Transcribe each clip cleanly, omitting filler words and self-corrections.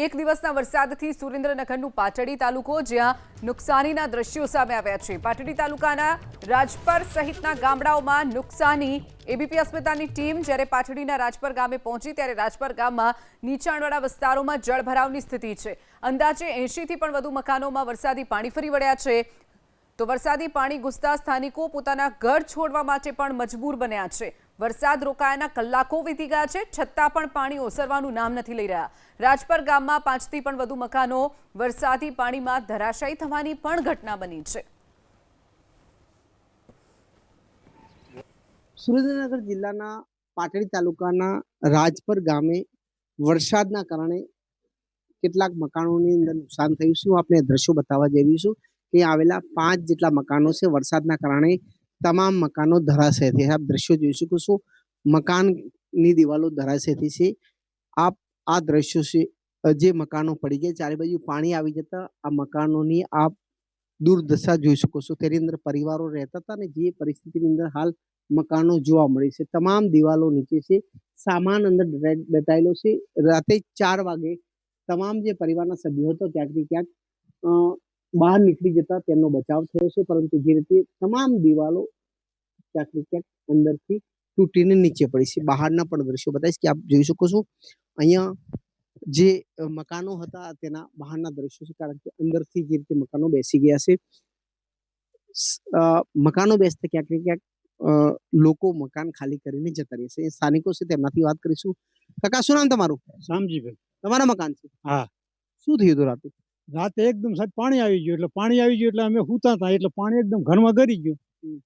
એક દિવસના વરસાદથી સુરેન્દ્રનગરનું પાટડી તાલુકો જ્યાં નુકસાનીના દ્રશ્યો સામે આવ્યા છે। પાટડી તાલુકાના રાજપર સહિતના ગામડાઓમાં નુકસાની। એબીપી અસ્મિતાની ટીમ જ્યારે પાટડીના રાજપર ગામે પહોંચી ત્યારે રાજપર ગામમાં નીચાણવાળા વિસ્તારોમાં જળભરાવની સ્થિતિ છે। અંદાજે 80 થી પણ વધુ મકાનોમાં વરસાદી પાણી ફરી વળ્યા છે। તો વરસાદી પાણી ઘૂસતા સ્થાનિકો પોતાના ઘર છોડવા માટે પણ મજબૂર બન્યા છે। વરસાદ રોકાયાના કલાકો વીતી ગયા છે છતાં પણ પાણી ઓસરવાનું નામ નથી લઈ રહ્યા। રાજપર ગામમાં 5 થી પણ વધુ મકાનો વરસાદી પાણીમાં ધરાશાયી થવાની પણ ઘટના બની છે। સુરેન્દ્રનગર જિલ્લાના પાટડી તાલુકાના રાજપર ગામે વરસાદના કારણે કેટલાક મકાનોની અંદર નુકસાન થયું છે। આપણે દ્રશ્યો બતાવવા જઈ રહી છું કે આવેલા 5 જેટલા મકાનો છે વરસાદના કારણે તમામ મકાનો ધરાશય થયા। આપ દ્રશ્યો જોઈ શકો છો, મકાનની દિવાલો ધરાશયથી છે। આપ આ દ્રશ્યો છે જે મકાનો પડી ગયા, ચારે બાજુ પાણી આવી જતા આ મકાનોની આપ દુર્દશા જોઈ શકો છો। તેની અંદર પરિવારો રહેતા હતા અને જે પરિસ્થિતિની અંદર હાલ મકાનો જોવા મળે છે, તમામ દિવાલો નીચે છે, સામાન અંદર દટાયેલો છે। રાતે 4 વાગે તમામ જે પરિવારના સભ્યો હતો ક્યાંક ને ક્યાંક બહાર નીકળી જતા તેમનો બચાવ થયો છે, પરંતુ જે રીતે તમામ દિવાલો ક્યાંક ને ક્યાંક અંદરથી તૂટીને નીચે પડી છે। બહારના પણ દ્રશ્યો બતાવીશ કે આપ જોઈ શકો છો, અહીંયા જે મકાનો હતા તેના બહારના દ્રશ્યો છે, કારણ કે અંદરથી જે રીતે મકાનો બેસી ગયા છે। મકાનો બેસતા ક્યાંક ને ક્યાંક લોકો મકાન ખાલી કરીને જતા રહેશે। સ્થાનિકો છે તેમનાથી વાત કરીશું। કાકા, શું નામ તમારું? શામજીભાઈ। તમારા મકાન છે? હા। શું થયું હતું રાતે? રાતે એકદમ સાહેબ પાણી આવી ગયું એટલે અમે સૂતા હતા એટલે પાણી એકદમ ઘરમાં ગરી ગયું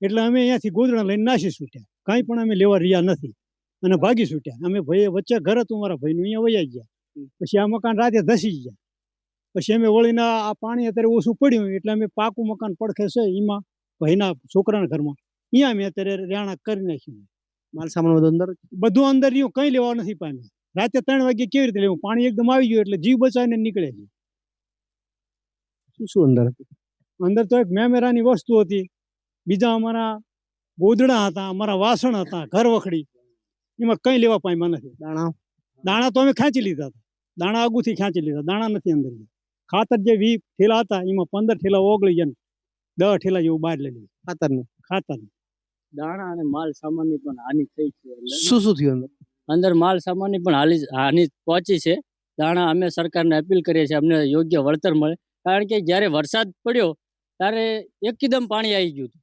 એટલે અમે અહીંયાથી ગોદડા લઈને નાસી છૂટ્યા। કાંઈ પણ અમે લેવા રહ્યા નથી અને ભાગી છૂટ્યા। અમે ભાઈ વચ્ચે ઘર હતું મારા ભાઈનું, અહીંયા વયા ગયા। પછી આ મકાન રાતે ધસી ગયા। પછી અમે વળીને આ પાણી અત્યારે ઓછું પડ્યું એટલે અમે પાકું મકાન પડખે છે એમાં ભાઈના છોકરાના ઘરમાં, અહીંયા અમે અત્યારે રહેણા કરી નાખ્યું। માલ સામાન બધું અંદર રહ્યું, કંઈ લેવા નથી પામ્યા। રાતે 3 વાગે કેવી રીતે લેવું? પાણી એકદમ આવી ગયું એટલે જીવ બચાવીને નીકળે છે। શું અંદર હતું? અંદર તો એક મેમેરાની વસ્તુ હતી, બીજા અમારા ગોદડા હતા, અમારા વાસણ હતા, ઘર વખડી, એમાં કંઈ લેવા પામ્યા નથી। દાણા તો અમે ખેંચી લીધા હતા, દાણા આગુથી ખેંચી લીધા, દાણા નથી અંદર। ખાતર જે 20 ઠેલા હતા એમાં 15 ઠેલા ઓગળી ગયા, 10 ઠેલા જેવું બહાર લઈ લીધું ખાતર। દાણા અને માલ સામાનની પણ હાનિ થઈ છે। શું થયું અંદર માલ સામાનની પણ હાનિ પહોંચી છે। દાણા અમે સરકારને અપીલ કરીએ છીએ અમને યોગ્ય વળતર મળે, કારણ કે જ્યારે વરસાદ પડ્યો ત્યારે એકદમ પાણી આવી ગયું હતું।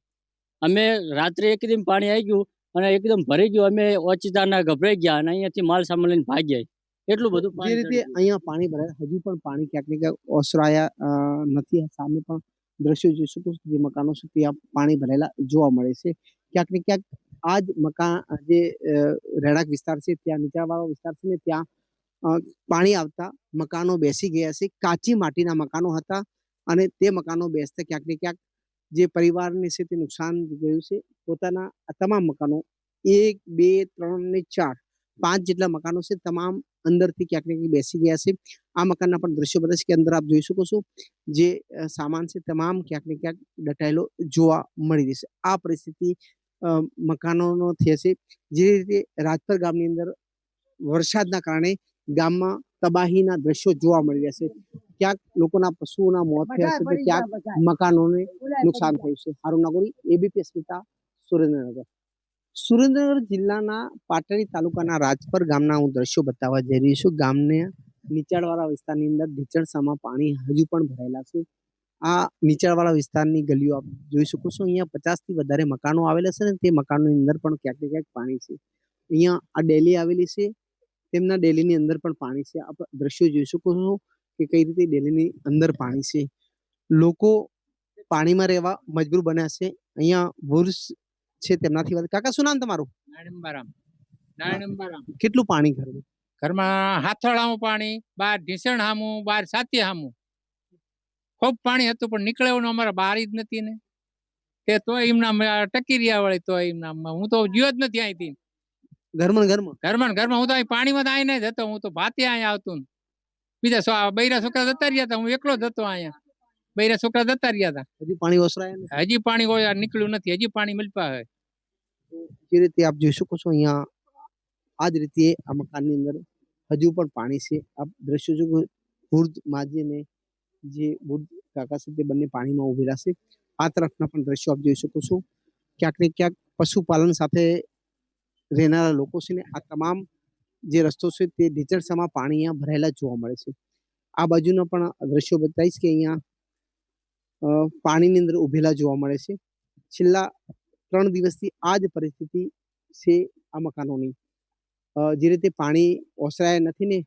અમે રાત્રે એકદમ પાણી આવી ગયું અને એકદમ ભરી ગયું, અમે ઓચિતાના ગભરાઈ ગયા અને અહીંયાથી માલ સામાન લઈને ભાગ્યા। એટલું બધું જે રીતે અહીંયા પાણી ભરાય, હજુ પણ પાણી ક્યાંક ને ક્યાંક ઓસરાયા નથી। સામે પણ દ્રશ્યો જોઈ શકો છો, જે મકાનો છે ત્યાં પાણી ભરેલા જોવા મળે છે। ક્યાંક ને ક્યાંક આ જ મકાન જે રહેણાંક વિસ્તાર છે ત્યાં નીચાણવાળો વિસ્તાર છે ને ત્યાં પાણી આવતા મકાનો બેસી ગયા છે। કાચી માટીના મકાનો હતા અને તે મકાનો બેસતા ક્યાંક ને ક્યાંક જે પરિવારને છે તે નુકસાન ગયું છે। પોતાના આ તમામ મકાનો 1, 2, 3 ને 4, 5 જેટલા મકાનો છે, તમામ અંદરથી ક્યાંક ને ક્યાંક બેસી ગયા છે। આ મકાનના પણ દ્રશ્યો બતાવીશ કે અંદર આપ જોઈ શકો છો, જે સામાન છે તમામ ક્યાંક ને ક્યાંક દટાયેલો જોવા મળી રહેશે। આ પરિસ્થિતિ મકાનોનો થશે। જે રીતે રાજપર ગામની અંદર વરસાદના કારણે ગામમાં તબાહીના દ્રશ્યો જોવા મળી રહ્યા છે। ક્યાંક લોકોના પશુઓના મોત થયા છે, તો ક્યાંક મકાનોને નુકસાન થયું છે। હારૂન નાગોરી, એબીપી અસ્મિતા, સુરેન્દ્રનગર। સુરેન્દ્રનગર જિલ્લાના પાટડી તાલુકાના રાજપર ગામના હું દ્રશ્યો બતાવવા જઈ રહી છું। ગામને નીચાણવાળા વિસ્તારની અંદર ઢીચણસામાં પાણી હજુ પણ ભરાયેલા છે। આ નીચાણવાળા વિસ્તારની ગલીઓ આપ જોઈ શકો છો, અહીંયા 50 થી વધારે મકાનો આવેલા છે ને તે મકાનોની અંદર પણ ક્યાંક ને ક્યાંક પાણી છે। અહીંયા આ ડેલી આવેલી છે, તેમના ડેલીની અંદર પણ પાણી છે। આપ દ્રશ્યો જોઈ શકો છો કે કઈ રીતે ડેલીની અંદર પાણી છે। લોકો પાણીમાં રહેવા મજબૂર બન્યા છે। અહીંયા પુરુષ છે તેમનાથી વાત। કાકા, શું નામ તમારું? નારાયણ। કેટલું પાણી ઘરમાં? ઘરમાં હાથોળામાં પાણી, બહાર ઢીસણ હામું, બહાર સાતી હામું ખૂબ પાણી હતું, પણ નીકળે એવું અમારા બહાર જ નથી ને તે તો એમના ટકી રહ્યા વળે તો એમના હું તો જીવ જ નથી અહીંથી ઘરમાં હું તો અહીં પાણીમાં આવી નહીં જતો, હું તો ભાતે અહીંયા આવતું। બીજા બૈરા છોકરા જતા રહ્યા હતા, હું એકલો જ હતો અહીંયા। બૈરા છોકરા જતા રહ્યા હતા, હજી પાણી ઓસરાયા? હજી પાણી નીકળ્યું નથી, હજી પાણી મળપા હોય। જે રીતે આપ જોઈ શકો છો, અહીંયા આ જ રીતે આ મકાનની અંદર હજુ પણ પાણી છે। આપ દ્રશ્યો જો વૃદ્ધ માજી અને જે વૃદ્ધ કાકા છે તે બંને પાણીમાં ઉભેલા છે. આ તરફના પણ દ્રશ્યો આપ જોઈ શકો છો. ક્યાંક ને ક્યાંક પશુપાલન સાથે રહેનારા લોકો છે ને આ તમામ જે રસ્તો છે તે ઢીચણસામાં પાણી અહીંયા ભરાયેલા જોવા મળે છે. આ બાજુના પણ દ્રશ્યો બતાવીશ કે અહીંયા પાણીની અંદર ઉભેલા જોવા મળે છે. છેલ્લા 3 દિવસથી આ જ પરિસ્થિતિ છે આ મકાનોની. જે રીતે પાણી ઓસરાયા નથી ને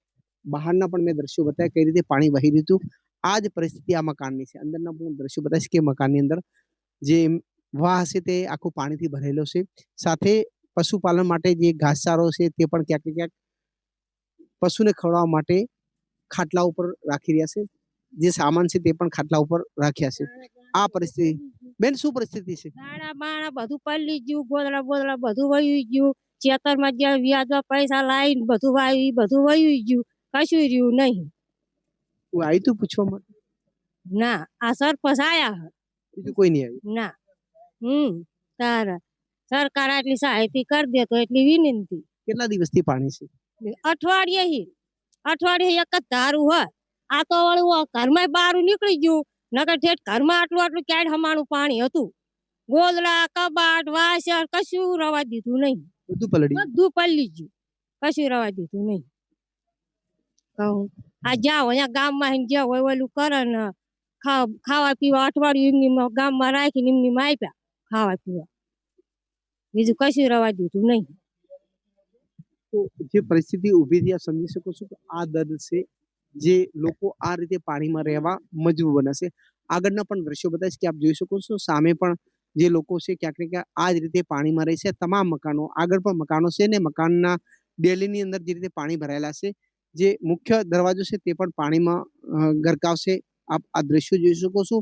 બહારના પણ મેં દ્રશ્યો બતાવ્યા કઈ રીતે પાણી વહી રહ્યું હતું. આ જ પરિસ્થિતિ આ મકાનની છે. અંદરના પણ દ્રશ્યો બતાવીશ કે મકાનની અંદર જે વાહ છે તે આખું પાણીથી ભરેલો છે. સાથે પશુપાલન માટે જે ઘાસચારો છે તે પણ ક્યાંક ને ક્યાંક પશુને ખવડાવવા માટે ખાટલા ઉપર રાખી રહ્યા છે. જે સામાન છે તે પણ ખાટલા ઉપર રાખ્યા છે. આ પરિસ્થિતિ બેન શું પરિસ્થિતિ છે? દાણા બાણા બધું પલ્લી ગયું, ગોદડા બોદડા બધું વહી ગયું. ખેતરમાં જ્યાં વ્યાજમાં પૈસા લાવીને બધું વાવી બધું વહી ગયું. કશું રહ્યું નહીં. હું આવી તું પૂછવા માટે? ના, આ સરપંચ આયા હે. બીજું કોઈ નહીં આવ્યું? ના. તારા સરકાર આટલી સહાયતી કરી દે તો એટલી વિનંતી. કેટલા દિવસથી પાણી છે? અઠવાડિયે એક જ ધારું હોય. આ તો વળું ઘરમાં બહાર નીકળી ગયું. નકર ઠેઠ ઘરમાં આટલું ક્યાંય હમાણું પાણી હતું. ગોદડા કબાટ વાસણ કશું રવા દીધું નહીં. બધું પલળી બધું પલ્લી ગયું. કશું રવા દીધું નહીં. કહું આ જાઓ અહીંયા ગામમાં જ્યાં હોય ઓલું કરે ને ખાવા પીવા અઠવાડિયું એમની ગામમાં રાખીને એમની આપ્યા ખાવા પીવા. બીજું કશું રવા દીધું નહીં. તો જે પરિસ્થિતિ ઊભી થઈ આપ સમજી શકો છો કે આ દર્દ છે જે લોકો આ રીતે પાણીમાં રહેવા મજબૂર બને છે. આગળના પણ દ્રશ્યો બતાવીશ કે આપ જોઈ શકો છો. સામે પણ જે લોકો છે ક્યાંક ને ક્યાંક આ જ રીતે પાણીમાં રહે છે. તમામ મકાનો આગળ પણ મકાનો છે ને મકાનના ડેલીની અંદર જે રીતે પાણી ભરાયેલા છે. જે મુખ્ય દરવાજો છે તે પણ પાણીમાં ગરકાવ છે. આપ આ દ્રશ્યો જોઈ શકો છો.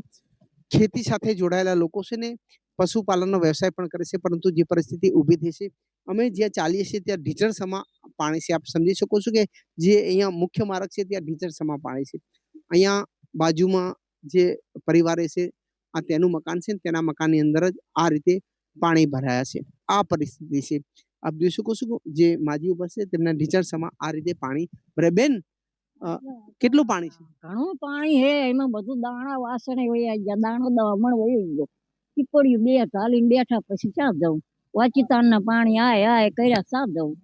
ખેતી સાથે જોડાયેલા લોકો છે ને પશુપાલનનો વ્યવસાય પણ કરે છે. પરંતુ જે પરિસ્થિતિ ઊભી થઈ છે અમે જ્યાં ચાલીએ છીએ ત્યાં ઢીચણસામાં પાણી છે. આપ સમજી શકો છો કે જે અહીંયા મુખ્ય માર્ગ છે ત્યાં ઢીચણસામાં પાણી છે. અહીંયા બાજુમાં જે પરિવારે છે આ તેનું મકાન છે તેના મકાનની અંદર જ આ રીતે પાણી ભરાયા છે. આ પરિસ્થિતિ છે. આપ જોઈ શકો છો જે માજી ઉપર છે તેમના ઢીચણસામાં આ રીતે પાણી ભરે. બેન કેટલું પાણી છે? ઘણું પાણી હે. એમાં બધું દાણા વાસણે વયા ગયા. દાણો દમણ વયો ગયો. પીપળ્યું બે ચાલીને બેઠા પછી ક્યાં જવું? વાચીતાના પાણી આય કર્યા સા જવું?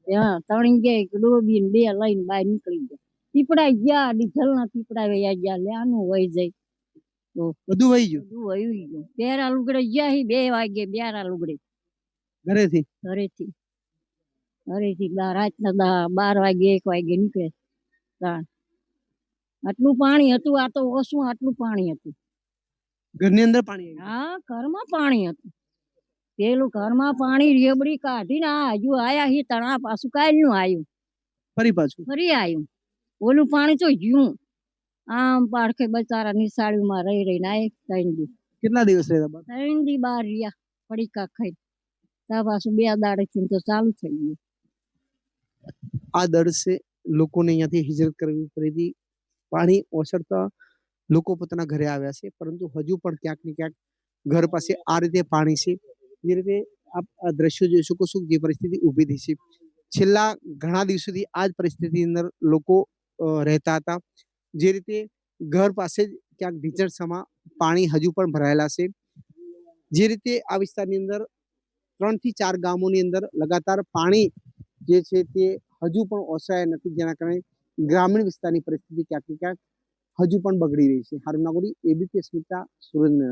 હા, તણી ગયા ડોબીને બે લઈને બહાર નીકળી ગયા. પીપળાઈ ગયા ડીઝલના પીપળા વયા ગયા. લેવાનું વહી જાય તો બધું વહી ગયું બધું વહી ગયું. બેરા લુગડે ગયા 2 વાગે બેરા લુગડે ઘરેથી? ઘરેથી રાતના 12 વાગે 1 વાગે નીકળે. આટલું પાણી હતું. આ તો ઓછું આટલું પાણી હતું. ઘરની અંદર પાણી આવી હા, ઘરમાં પાણી હતું. પેલું ઘરમાં પાણી રેબડી કાઢીને આ હજુ આયા હી તણા પાછું કાલનું આવ્યું. ફરી પાછું ફરી આવ્યું. ઓલું પાણી તો જ્યું આમ પાડખે બચારા નિશાળીમાં રહીને આય 3 દી. કેટલા દિવસ રહેતા બાદ? 3 દી બહાર રહ્યા પડીકા ખાઈ. ત્યાં પાછું 2 દાડેથી તો ચાલુ થઈ ગયું. આ દર્દ છે લોકોને અહીંયાથી હિજરત કરવી પડી હતી. પાણી ઓસરતા લોકો પોતાના ઘરે આવ્યા છે. પરંતુ હજુ પણ ક્યાંક ને ક્યાંક ઘર પાસે આ રીતે પાણી છે. જે રીતે આપ આ દ્રશ્યો જોઈ શકો છો જે પરિસ્થિતિ ઊભી થઈ છે. છેલ્લા ઘણા દિવસોથી આ જ પરિસ્થિતિની અંદર લોકો રહેતા હતા. જે રીતે ઘર પાસે જ ક્યાંક ઢીચણસામાં પાણી હજુ પણ ભરાયેલા છે. જે રીતે આ વિસ્તારની અંદર 3 થી 4 ગામોની અંદર લગાતાર પાણી જે છે તે હજુ પણ ઓસરાયા નથી. જેના કારણે ગ્રામીણ વિસ્તારની પરિસ્થિતિ ક્યાંક ને ક્યાંક હજુ પણ બગડી રહી છે. હારું નાગોરી, એબીપી અસ્મિતા, સુરેન્દ્રનગર.